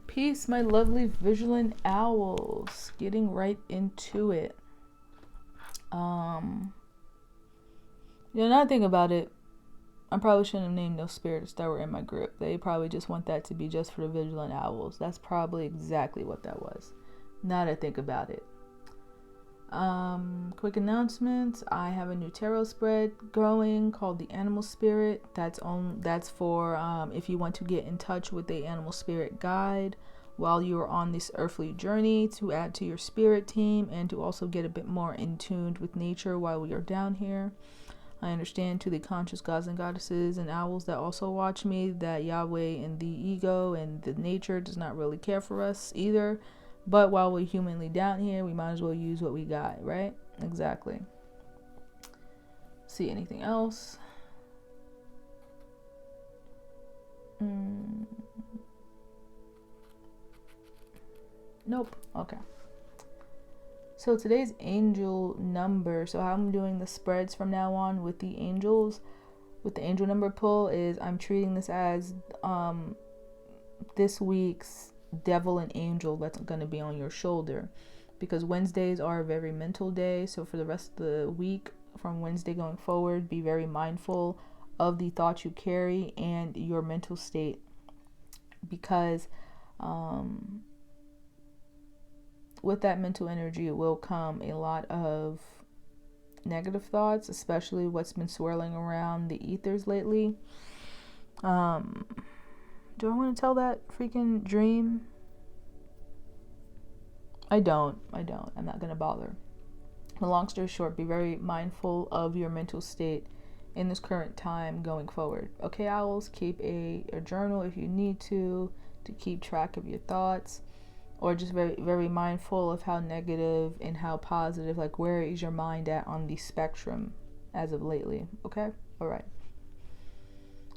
Peace, my lovely vigilant owls. Getting right into it. Now I think about it, I probably shouldn't have named those spirits that were in my group. They probably just want that to be just for the vigilant owls. That's probably exactly what that was. Now that I think about it. Quick announcements. I have a new tarot spread growing called the Animal Spirit. That's for if you want to get in touch with the Animal Spirit guide while you are on this earthly journey, to add to your spirit team and to also get a bit more in tune with nature while we are down here. I understand, to the conscious gods and goddesses and owls that also watch me, that Yahweh and the ego and the nature does not really care for us either. But while we're humanly down here, we might as well use what we got, right? Exactly. See anything else? Nope. Okay. So today's angel number. So how I'm doing the spreads from now on with the angels, with the angel number pull, is I'm treating this as this week's devil and angel that's going to be on your shoulder, because Wednesdays are a very mental day. So for the rest of the week, from Wednesday going forward, be very mindful of the thoughts you carry and your mental state, because with that mental energy will come a lot of negative thoughts, especially what's been swirling around the ethers lately. Do I want to tell that freaking dream? I don't. I'm not going to bother. The long story short, be very mindful of your mental state in this current time going forward. Okay, owls, keep a journal if you need to keep track of your thoughts, or just very, very mindful of how negative and how positive, like where is your mind at on the spectrum as of lately. Okay? All right.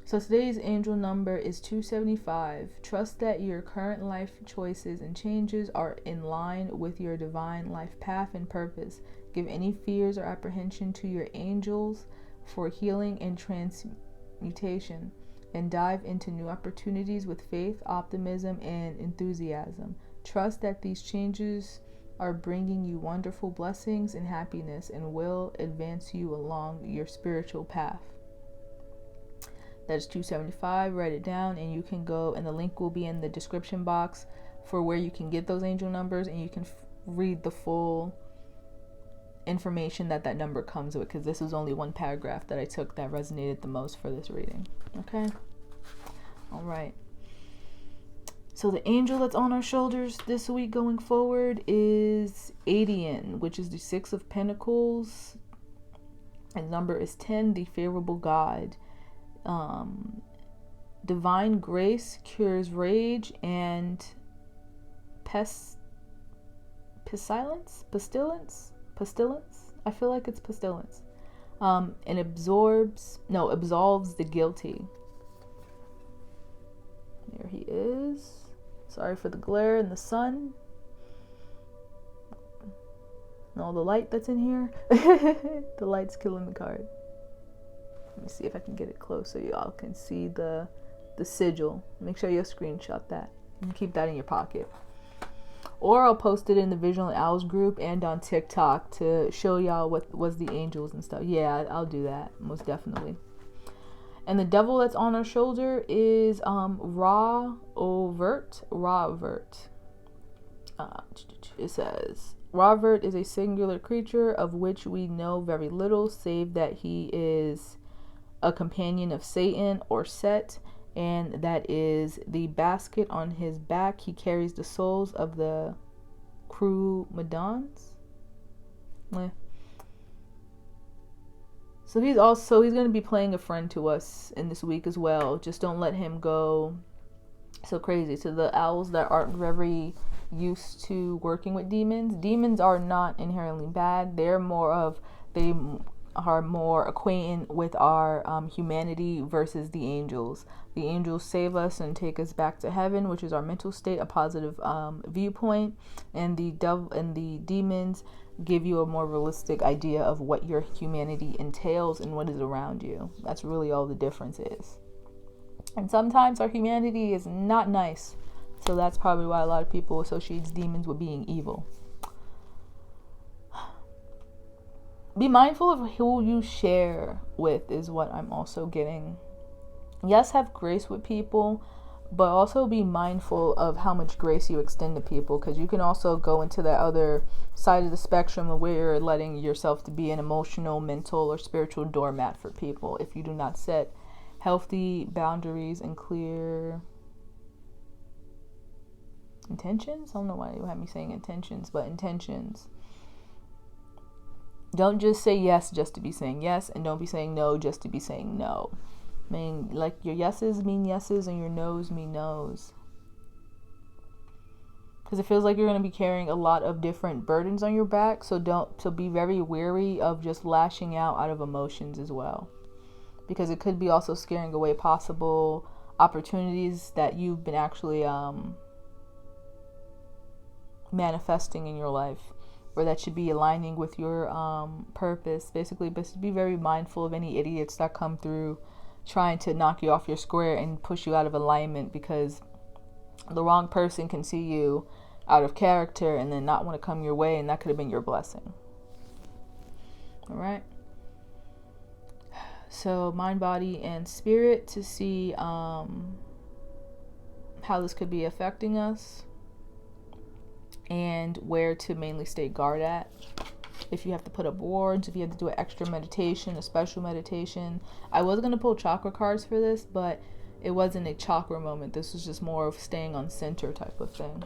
So today's angel number is 275. Trust that your current life choices and changes are in line with your divine life path and purpose. Give any fears or apprehension to your angels for healing and transmutation, and dive into new opportunities with faith, optimism, and enthusiasm. Trust that these changes are bringing you wonderful blessings and happiness and will advance you along your spiritual path. That is 275. Write it down, and you can go, and the link will be in the description box for where you can get those angel numbers, and you can read the full information that number comes with, because this is only one paragraph that I took that resonated the most for this reading. Okay? All right. So the angel that's on our shoulders this week going forward is Adian, which is the 6 of Pentacles. And number is 10, the favorable guide. Divine grace cures rage and pestilence. I feel like it's pestilence. And absolves the guilty. There he is. Sorry for the glare and the sun and all the light that's in here. The light's killing the card. Let me see if I can get it close so y'all can see the sigil. Make sure you screenshot that and keep that in your pocket. Or I'll post it in the Vigilant Owls group and on TikTok to show y'all what was the angels and stuff. Yeah, I'll do that, most definitely. And the devil that's on our shoulder is Ra-Overt. It says, Ra-Overt is a singular creature of which we know very little, save that he is a companion of Satan or Set, and that is the basket on his back. He carries the souls of the Crewmadons. So he's going to be playing a friend to us in this week as well. Just don't let him go so crazy. To the owls that aren't very used to working with demons are not inherently bad. They are more acquainted with our humanity versus the angels. The angels save us and take us back to heaven, which is our mental state, a positive viewpoint, and the demons give you a more realistic idea of what your humanity entails and what is around you. That's really all the difference is. And sometimes our humanity is not nice. So that's probably why a lot of people associate demons with being evil. Be mindful of who you share with is what I'm also getting. Yes, have grace with people, but also be mindful of how much grace you extend to people, because you can also go into that other side of the spectrum of where you're letting yourself to be an emotional, mental, or spiritual doormat for people if you do not set healthy boundaries and clear intentions. I don't know why you have me saying intentions, but intentions. Don't just say yes just to be saying yes, and don't be saying no just to be saying no. I mean, like, your yeses mean yeses and your nos mean nos. Because it feels like you're going to be carrying a lot of different burdens on your back. So be very wary of just lashing out of emotions as well. Because it could be also scaring away possible opportunities that you've been actually manifesting in your life, or that should be aligning with your purpose. Basically, but be very mindful of any idiots that come through trying to knock you off your square and push you out of alignment, because the wrong person can see you out of character and then not want to come your way, and that could have been your blessing. All right. So mind, body, and spirit, to see how this could be affecting us and where to mainly stay guard at. If you have to put up wards, if you have to do an extra meditation, a special meditation. I was going to pull chakra cards for this, but it wasn't a chakra moment. This was just more of staying on center type of thing.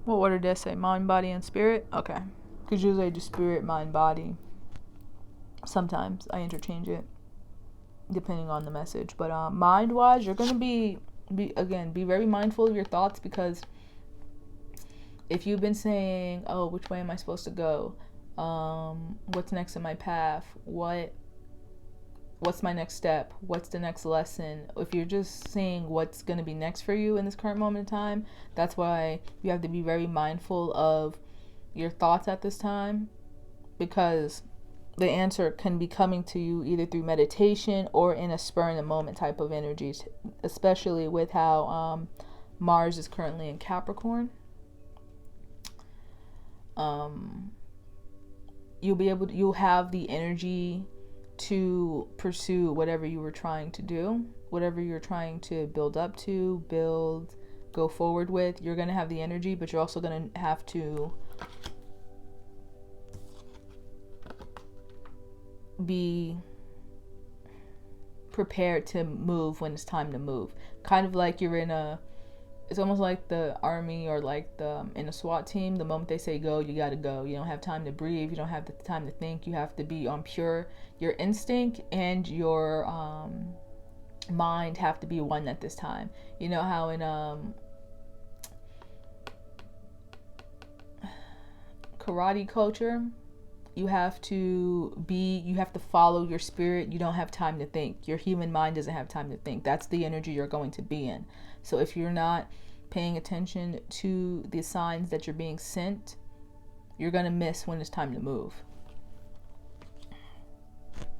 What order did I say? Mind, body, and spirit? Okay. Because usually I do spirit, mind, body. Sometimes I interchange it depending on the message. But mind-wise, you're going to be very mindful of your thoughts, because if you've been saying, oh, which way am I supposed to go? What's next in my path? What's my next step? What's the next lesson? If you're just saying what's going to be next for you in this current moment in time, that's why you have to be very mindful of your thoughts at this time, because the answer can be coming to you either through meditation or in a spur in the moment type of energies, especially with how Mars is currently in Capricorn. You'll have the energy to pursue whatever you were trying to do, whatever you're trying to build up to, go forward with. You're going to have the energy, but you're also going to have to be prepared to move when it's time to move. Kind of like it's almost like the army, or like in a SWAT team. The moment they say go, you gotta go. You don't have time to breathe. You don't have the time to think. You have to be on your instinct and your mind have to be one at this time. You know how in karate culture, you have to follow your spirit. You don't have time to think. Your human mind doesn't have time to think. That's the energy you're going to be in. So if you're not paying attention to the signs that you're being sent, you're going to miss when it's time to move.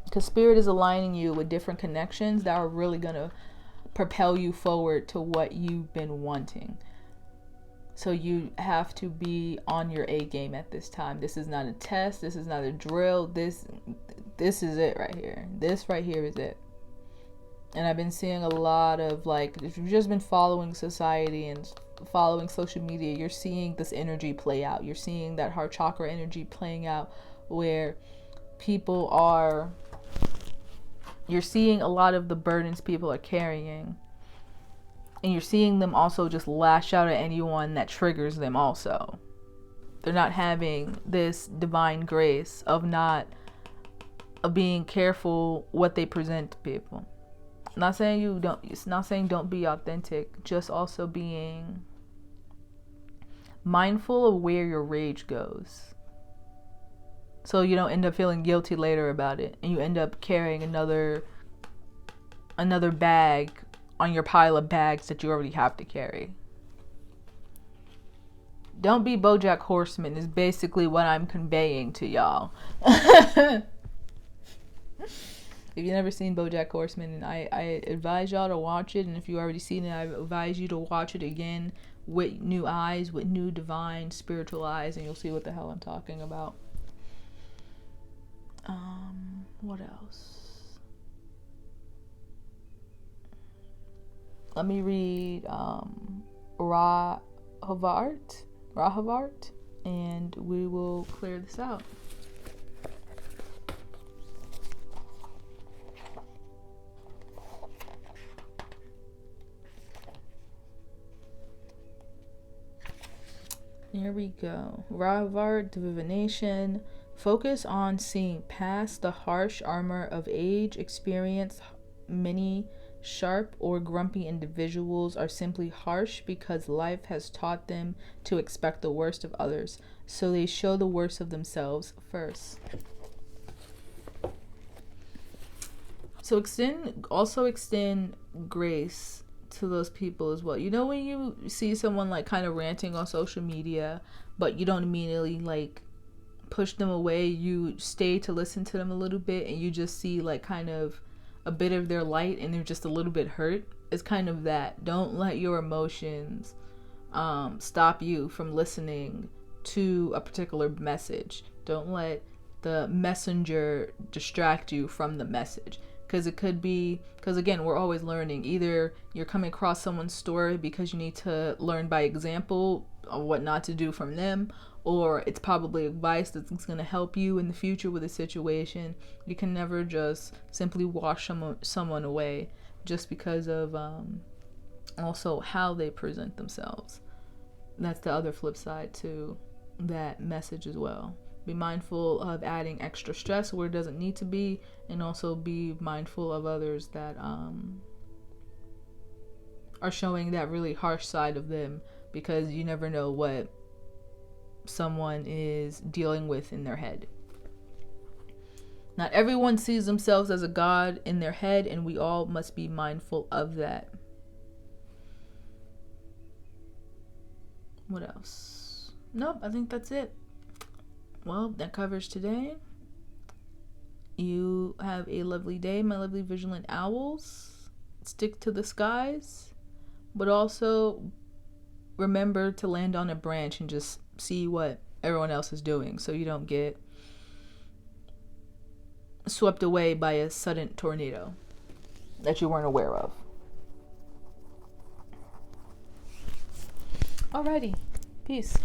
Because spirit is aligning you with different connections that are really going to propel you forward to what you've been wanting. So you have to be on your A game at this time. This is not a test. This is not a drill. This is it right here. This right here is it. And I've been seeing a lot of, like, if you've just been following society and following social media, you're seeing this energy play out. You're seeing that heart chakra energy playing out, where you're seeing a lot of the burdens people are carrying. And you're seeing them also just lash out at anyone that triggers them also. They're not having this divine grace of being careful what they present to people. It's not saying don't be authentic, just also being mindful of where your rage goes. So you don't end up feeling guilty later about it, and you end up carrying another bag on your pile of bags that you already have to carry. Don't be BoJack Horseman is basically what I'm conveying to y'all. If you've never seen BoJack Horseman, and I advise y'all to watch it, and if you already seen it, I advise you to watch it again with new eyes, with new divine spiritual eyes, and you'll see what the hell I'm talking about. What else? Let me read Rahavart, and we will clear this out. Here we go. Rahavart, divination. Focus on seeing past the harsh armor of age, experience. Many sharp or grumpy individuals are simply harsh because life has taught them to expect the worst of others, so they show the worst of themselves first. So extend grace to those people as well. You know, when you see someone like kind of ranting on social media, but you don't immediately like push them away, you stay to listen to them a little bit, and you just see like kind of a bit of their light and they're just a little bit hurt. It's kind of that. Don't let your emotions stop you from listening to a particular message. Don't let the messenger distract you from the message. Because it could be, because again, we're always learning. Either you're coming across someone's story because you need to learn by example of what not to do from them, or it's probably advice that's going to help you in the future with a situation. You can never just simply wash someone away just because of also how they present themselves. That's the other flip side to that message as well. Be mindful of adding extra stress where it doesn't need to be, and also be mindful of others that are showing that really harsh side of them, because you never know what someone is dealing with in their head. Not everyone sees themselves as a god in their head, and we all must be mindful of that. What else? Nope, I think that's it. Well, that covers today. You have a lovely day, my lovely vigilant owls. Stick to the skies, but also remember to land on a branch and just see what everyone else is doing, so you don't get swept away by a sudden tornado that you weren't aware of. Alrighty, peace.